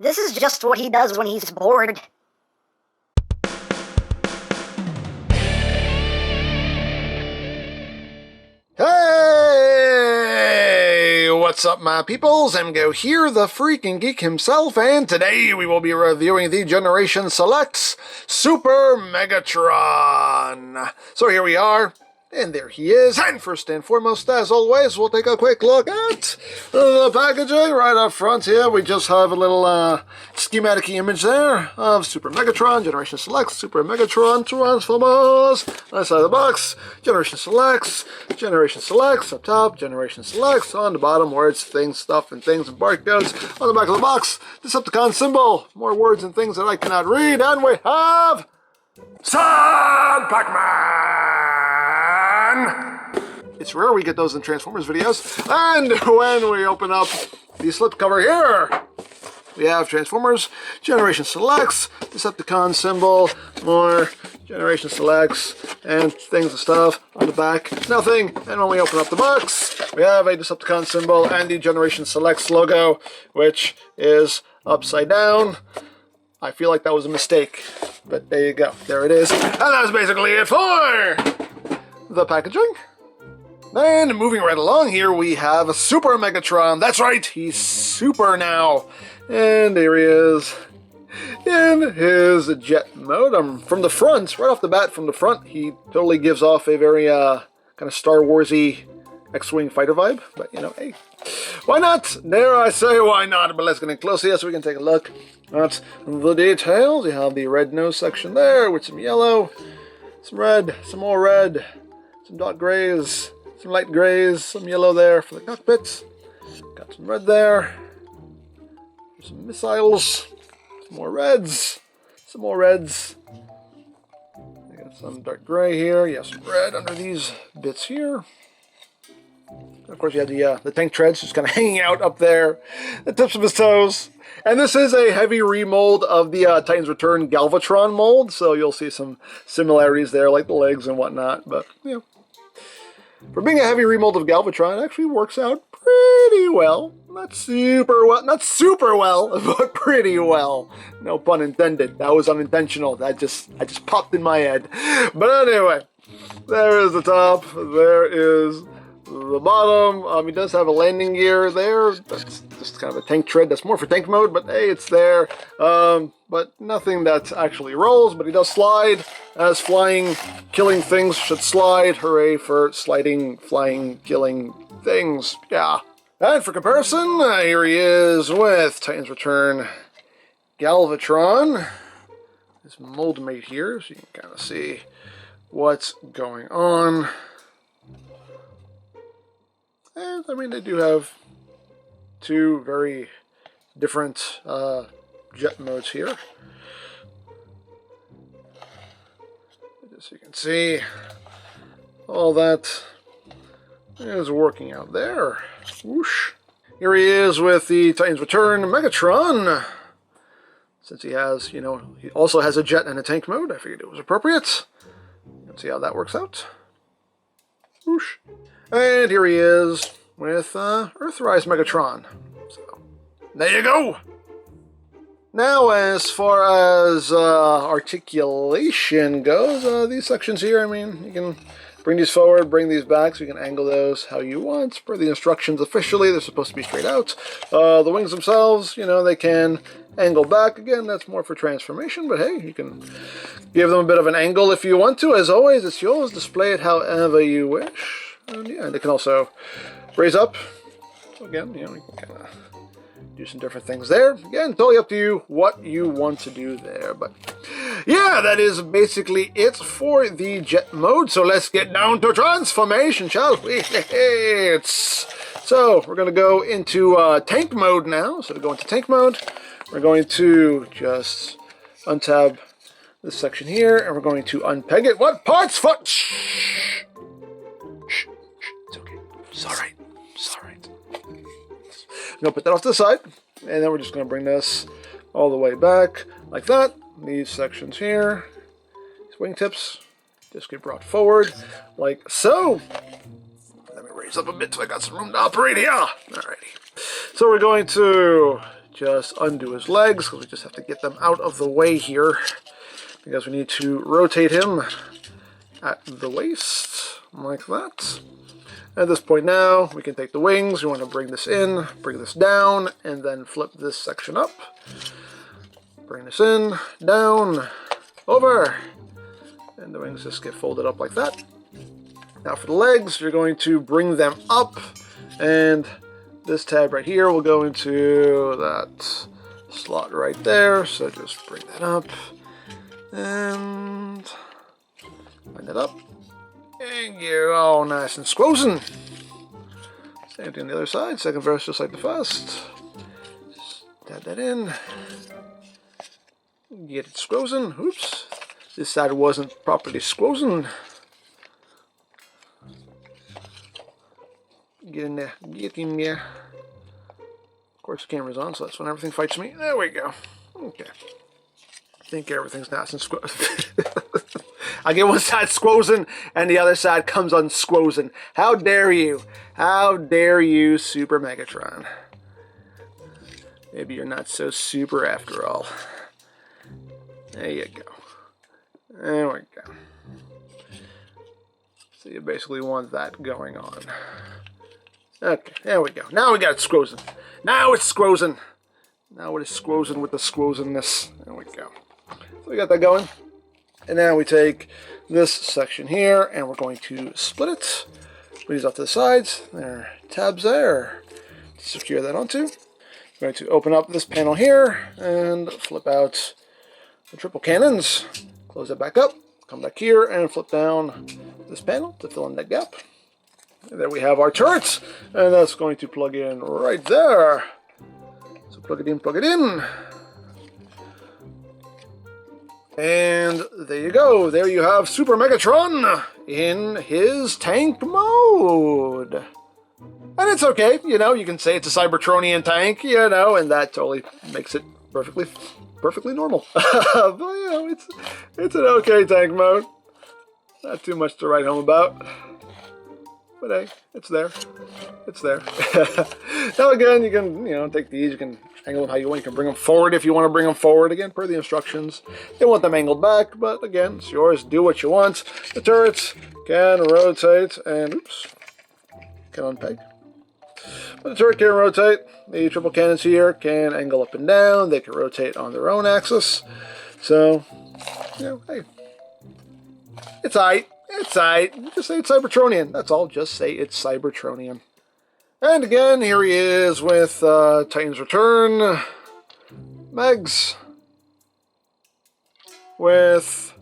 This is just what he does when he's bored. Hey! What's up, my peoples? EmGo here, the freaking geek himself, and today we will be reviewing the Generation Selects Super Megatron. So here we are. And there he is. And first and foremost, as always, we'll take a quick look at the packaging right up front here. We just have a little schematic image there of Super Megatron, Generation Selects, Super Megatron, Transformers. Nice side of the box. Generation Selects up top, Generation Selects on the bottom, words, things, stuff, and things, and barcodes. On the back of the box, Decepticon symbol. More words and things that I cannot read. And we have Son Pac-Man! It's rare we get those in Transformers videos. And when we open up the slipcover here, we have Transformers, Generation Selects, Decepticon symbol, more Generation Selects, and things and stuff. On the back, nothing. And when we open up the box, we have a Decepticon symbol and the Generation Selects logo, which is upside down. I feel like that was a mistake, but there you go. There it is. And that's basically it for the packaging. And moving right along here, we have a Super Megatron. That's right, he's super now. And there he is in his jet mode. From the front, right off the bat from the front, he totally gives off a very kind of Star Wars-y X-Wing fighter vibe. But, you know, hey, why not? Dare I say why not? But let's get in close here so we can take a look at the details. You have the red nose section there with some yellow, some red, some more red, some dark grays, some light grays, some yellow there for the cockpits. Got some red there. Some missiles. Some more reds. Some more reds. I got some dark gray here. Yeah, some red under these bits here. And of course, you have the tank treads just kind of hanging out up there. The tips of his toes. And this is a heavy remold of the Titans Return Galvatron mold. So you'll see some similarities there, like the legs and whatnot. But, you know, for being a heavy remold of Galvatron, it actually works out pretty well. Not super well, but pretty well. No pun intended. That was unintentional. I just popped in my head. But anyway, there is the top. There is the bottom. He does have a landing gear there. That's just kind of a tank tread. That's more for tank mode, but hey, it's there. But nothing that actually rolls, but he does slide, as flying, killing things should slide. Hooray for sliding, flying, killing things. Yeah. And for comparison, here he is with Titans Return Galvatron. This mold mate here, so you can kind of see what's going on. And, I mean, they do have two very different jet modes here. As you can see, all that is working out there. Whoosh. Here he is with the Titans Return Megatron. Since he has, you know, he also has a jet and a tank mode, I figured it was appropriate. Let's see how that works out. Whoosh. And here he is with Earthrise Megatron. So, there you go! Now, as far as articulation goes, these sections here, I mean, you can bring these forward, bring these back, so you can angle those how you want. Per the instructions officially, they're supposed to be straight out. The wings themselves, you know, they can angle back. Again, that's more for transformation, but hey, you can give them a bit of an angle if you want to. As always, it's yours. Display it however you wish. And yeah, they can also raise up. So again, you know, you can kind of do some different things there. Again, totally up to you what you want to do there. But yeah, that is basically it for the jet mode. So let's get down to transformation, shall we? So we're going to go into tank mode now. So to go into tank mode, we're going to just untab this section here, and we're going to unpeg it. What parts? Shh. It's okay. It's all right. It's all right. I'm going to put that off to the side, and then we're just going to bring this all the way back like that. These sections here, these wingtips, just get brought forward like so. Let me raise up a bit so I got some room to operate here. Alrighty. So we're going to just undo his legs, because we just have to get them out of the way here, because we need to rotate him at the waist, like that. At this point now, we can take the wings. We want to bring this in, bring this down, and then flip this section up. Bring this in, down, over, and the wings just get folded up like that. Now for the legs, you're going to bring them up, and this tab right here will go into that slot right there. So just bring that up, and line it up. And you're all nice and squozen. Same thing on the other side, second verse just like the first. Just tab that in. Get it squozen. Oops. This side wasn't properly squozen. Get in there. Get in there. Of course the camera's on, so that's when everything fights me. There we go. Okay. I think everything's nice and squozen. I get one side squozen and the other side comes unsquozen. How dare you? How dare you, Super Megatron? Maybe you're not so super after all. There you go. There we go. So you basically want that going on. Okay, there we go. Now we got it squozen. Now it's squozen. Now it is squozen with the squozenness. There we go. So we got that going. And now we take this section here and we're going to split it. Put these off to the sides. There are tabs there to secure that onto. We're going to open up this panel here and flip out the triple cannons. Close it back up. Come back here and flip down this panel to fill in that gap. And there we have our turrets. And that's going to plug in right there. So plug it in, plug it in. And there you go. There you have Super Megatron in his tank mode. And it's okay, you know, you can say it's a Cybertronian tank, you know, and that totally makes it perfectly normal. But, you know, it's an okay tank mode. Not too much to write home about. But hey, it's there. It's there. Now again, you can, you know, take these, you can angle them how you want. You can bring them forward if you want to bring them forward. Again, per the instructions. They want them angled back, but again, it's yours. Do what you want. The turrets can rotate and, oops, can unpeg. But the turret can rotate. The triple cannons here can angle up and down. They can rotate on their own axis. So, you know, hey, it's aight. It's aight. Just say it's Cybertronian. That's all. Just say it's Cybertronian. And again, here he is with Titan's Return, Megs, with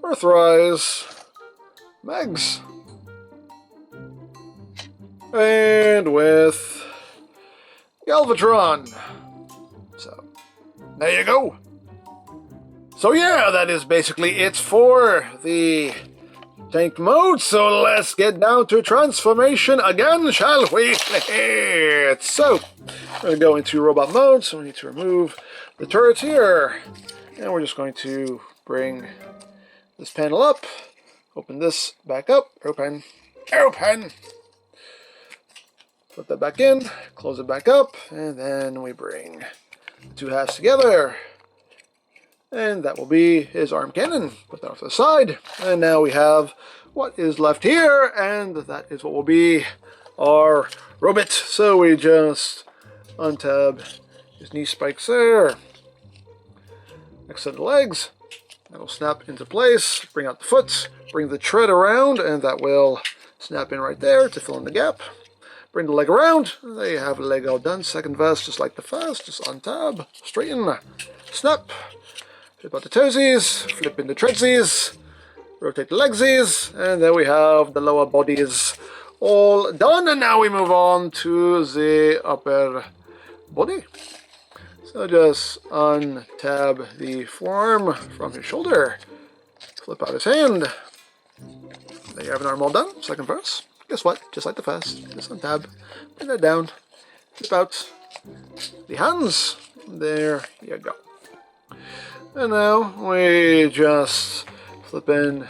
Earthrise, Megs, and with Galvatron. So, there you go. So yeah, that is basically it for the tank mode, so let's get down to transformation again, shall we? So, we're going to go into robot mode, so we need to remove the turrets here. And we're just going to bring this panel up, open this back up, open, put that back in, close it back up, and then we bring the two halves together. And that will be his arm cannon. Put that off to the side. And now we have what is left here. And that is what will be our robot. So we just untab his knee spikes there. Next set of legs. That'll snap into place. Bring out the foot. Bring the tread around. And that will snap in right there to fill in the gap. Bring the leg around. There you have the leg all done. Second vest just like the first. Just untab. Straighten. Snap. Flip out the toesies, flip in the treadsies, rotate the legsies, and there we have the lower bodies all done. And now we move on to the upper body. So just untab the forearm from his shoulder, flip out his hand. There you have an arm all done, second verse. Guess what? Just like the first, just untab, bring that down, flip out the hands. There you go. And now we just flip in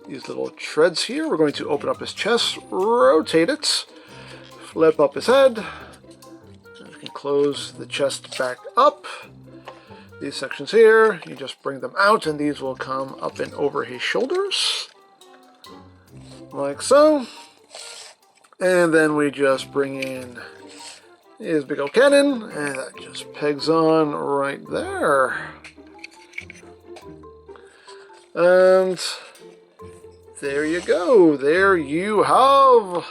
these little treads here. We're going to open up his chest, rotate it, flip up his head. As you can can close the chest back up. These sections here, you just bring them out, and these will come up and over his shoulders. Like so. And then we just bring in his big old cannon, and that just pegs on right there. And there you go. There you have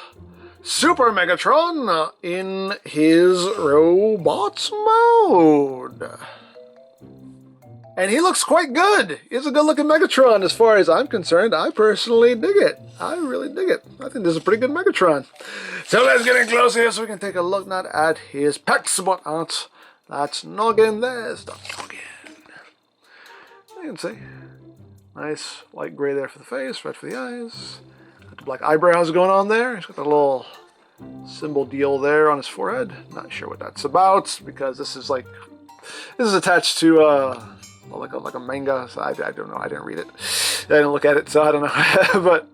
Super Megatron in his robots mode. And he looks quite good. He's a good-looking Megatron as far as I'm concerned. I personally dig it. I really dig it. I think this is a pretty good Megatron. So let's get in close here so we can take a look not at his pecs, but at that noggin. There's the noggin. You can see. Nice light gray there for the face, red for the eyes. Got the black eyebrows going on there. He's got the little symbol deal there on his forehead. Not sure what that's about because this is attached to like a manga. So I don't know. I didn't read it. I didn't look at it, so I don't know. But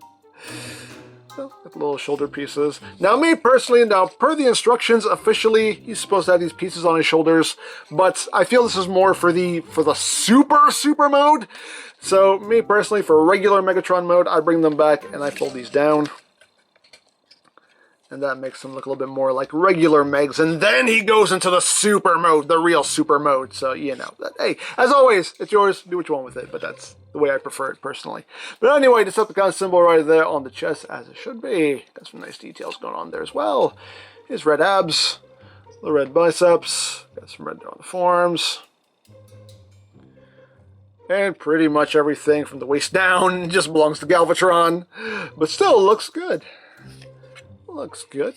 well, got the little shoulder pieces. Now, me personally, per the instructions, officially, he's supposed to have these pieces on his shoulders. But I feel this is more for the super mode. So, me personally, for regular Megatron mode, I bring them back and I fold these down. And that makes them look a little bit more like regular Megs. And then he goes into the super mode, the real super mode. So, you know, hey, as always, it's yours. Do what you want with it. But that's the way I prefer it personally. But anyway, the Decepticon symbol right there on the chest, as it should be. Got some nice details going on there as well. His red abs, the red biceps. Got some red there on the forearms. And pretty much everything from the waist down just belongs to Galvatron. But still looks good. Looks good.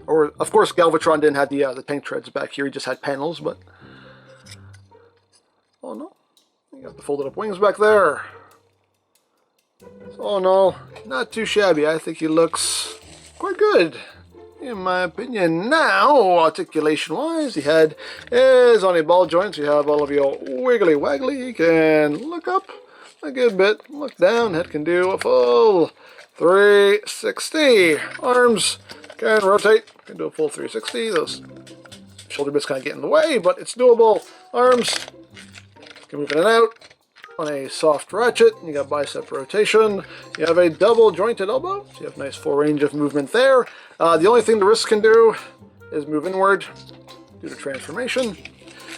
Or, of course, Galvatron didn't have the tank treads back here. He just had panels, but... Oh, no. You got the folded up wings back there. Oh, no. Not too shabby. I think he looks quite good, in my opinion. Now, articulation-wise, he had his on a ball joints. You have all of your wiggly waggly. You can look up a good bit, look down. Head can do a full 360. Arms can rotate. Can do a full 360. Those shoulder bits kind of get in the way, but it's doable. Arms can move in and out on a soft ratchet. You got bicep rotation. You have a double jointed elbow, so you have nice full range of movement there. The only thing the wrist can do is move inward due to transformation.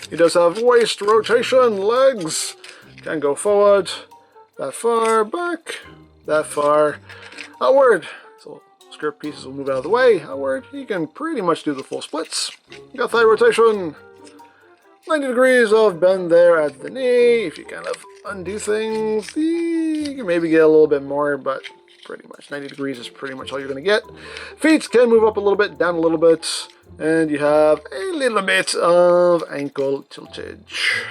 He does have waist rotation. Legs can go forward, that far, back, that far, outward. So skirt pieces will move out of the way. Outward, you can pretty much do the full splits. You got thigh rotation. 90 degrees of bend there at the knee. If you kind of undo things, you can maybe get a little bit more, but pretty much 90 degrees is pretty much all you're going to get. Feet can move up a little bit, down a little bit, and you have a little bit of ankle tiltage.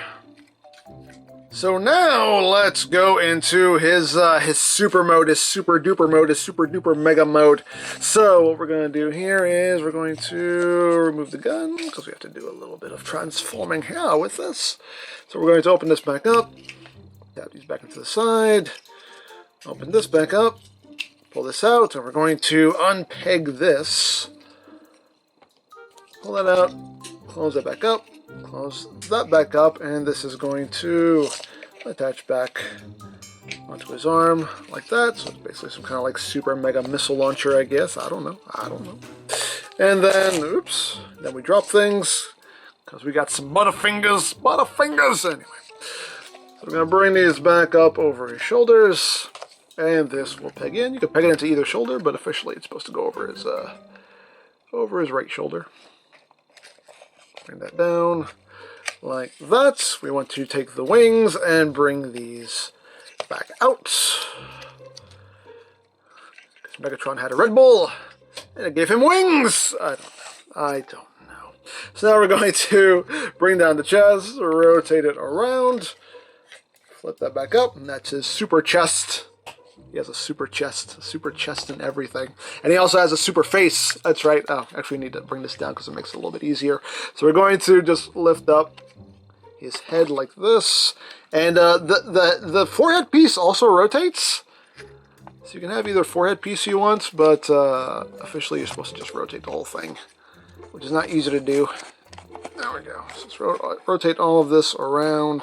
So now let's go into his super mode, his super duper mode, his super duper mega mode. So what we're going to do here is we're going to remove the gun because we have to do a little bit of transforming here with this. So we're going to open this back up, tap these back into the side, open this back up, pull this out, and we're going to unpeg this. Pull that out, close that back up. Close that back up, and this is going to attach back onto his arm like that. So it's basically some kind of like super mega missile launcher, I guess. I don't know. And then, oops, then we drop things because we got some butterfingers. Anyway, so we're going to bring these back up over his shoulders, and this will peg in. You can peg it into either shoulder, but officially it's supposed to go over his right shoulder. Bring that down like that. We want to take the wings and bring these back out. Because Megatron had a Red Bull, and it gave him wings. I don't know. So now we're going to bring down the chest, rotate it around, flip that back up, and that's his super chest. He has a super chest and everything. And he also has a super face. That's right. Oh, actually we need to bring this down because it makes it a little bit easier. So we're going to just lift up his head like this. And the forehead piece also rotates. So you can have either forehead piece you want, but officially you're supposed to just rotate the whole thing. which is not easy to do. There we go. So let's rotate all of this around.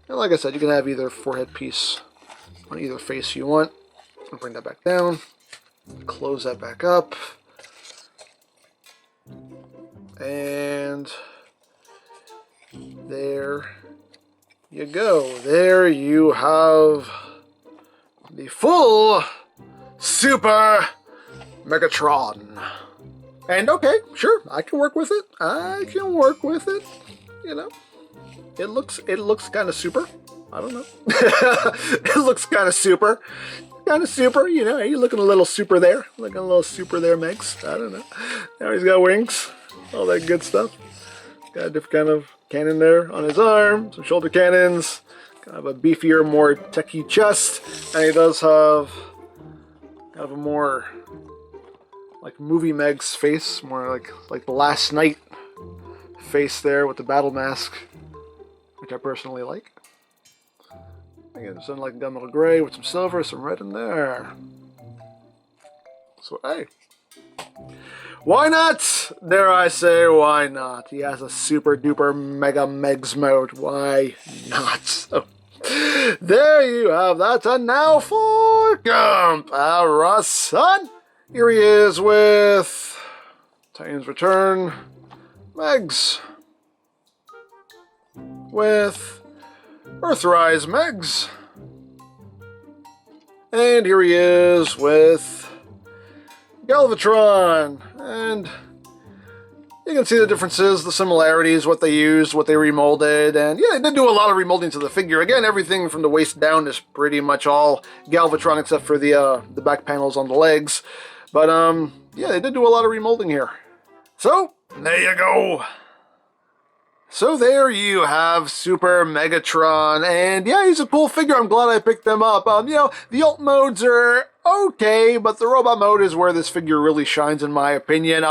And like I said, you can have either forehead piece on either face you want. I'll bring that back down. Close that back up. And there you go. There you have the full Super Megatron. And okay, sure, I can work with it. I can work with it. You know, it looks kind of super. I don't know. It looks kind of super. Kind of super, you know. You're looking a little super there. Looking a little super there, Megs. I don't know. Now he's got wings. All that good stuff. Got a different kind of cannon there on his arm. Some shoulder cannons. Kind of a beefier, more techy chest. And he does have kind of a more like movie Meg's face. More like the Last Night face there with the battle mask. Which I personally like. Again, something like gunmetal gray with some silver, some red in there. So, hey. Why not? Dare I say, why not? He has a super duper mega Megs mode. Why not? So, there you have that. And now for comparison. Here he is with Titan's Return Megs. With Earthrise Megs. And here he is with Galvatron. And you can see the differences, the similarities, what they used, what they remolded. And yeah, they did do a lot of remolding to the figure. Again, everything from the waist down is pretty much all Galvatron except for the back panels on the legs. But yeah, they did do a lot of remolding here. So, there you go. So there you have Super Megatron, and yeah, he's a cool figure. I'm glad I picked them up. You know, the alt modes are okay, but the robot mode is where this figure really shines, in my opinion.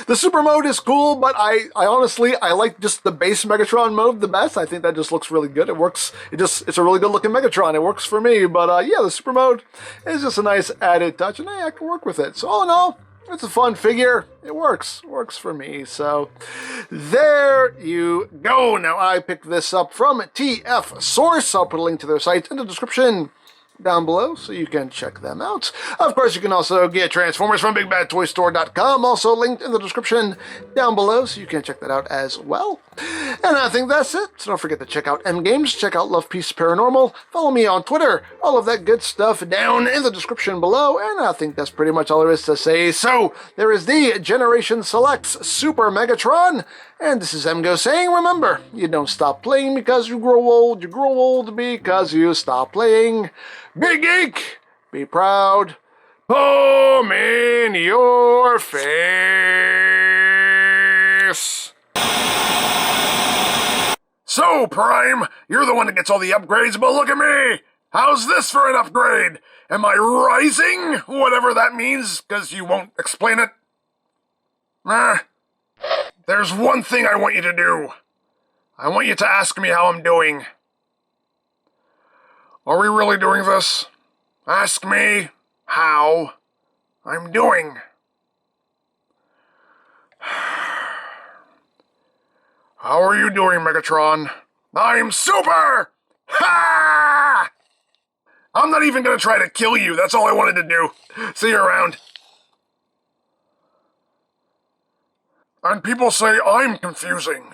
The super mode is cool, but I honestly, I like just the base Megatron mode the best. I think that just looks really good. It works. It's a really good looking Megatron. It works for me, but yeah, the super mode is just a nice added touch, and hey, I can work with it. So all in all, it's a fun figure. It works. Works for me. So there you go. Now I picked this up from TF Source. I'll put a link to their site in the description down below so you can check them out. Of course, you can also get Transformers from BigBadToyStore.com, also linked in the description down below so you can check that out as well. And I think that's it. So don't forget to check out EmGo's, check out Love Peace Paranormal, follow me on Twitter, all of that good stuff down in the description below, and I think that's pretty much all there is to say. So there is the Generation Selects Super Megatron, and this is EmGo saying, remember, you don't stop playing because you grow old because you stop playing. Be geek, be proud, palm in your face. So, Prime, you're the one that gets all the upgrades, but look at me! How's this for an upgrade? Am I rising? Whatever that means, because you won't explain it. There's one thing I want you to do. I want you to ask me how I'm doing. Are we really doing this? Ask me how I'm doing. How are you doing, Megatron? I'm super! Ha! I'm not even gonna try to kill you. That's all I wanted to do. See you around. And people say I'm confusing.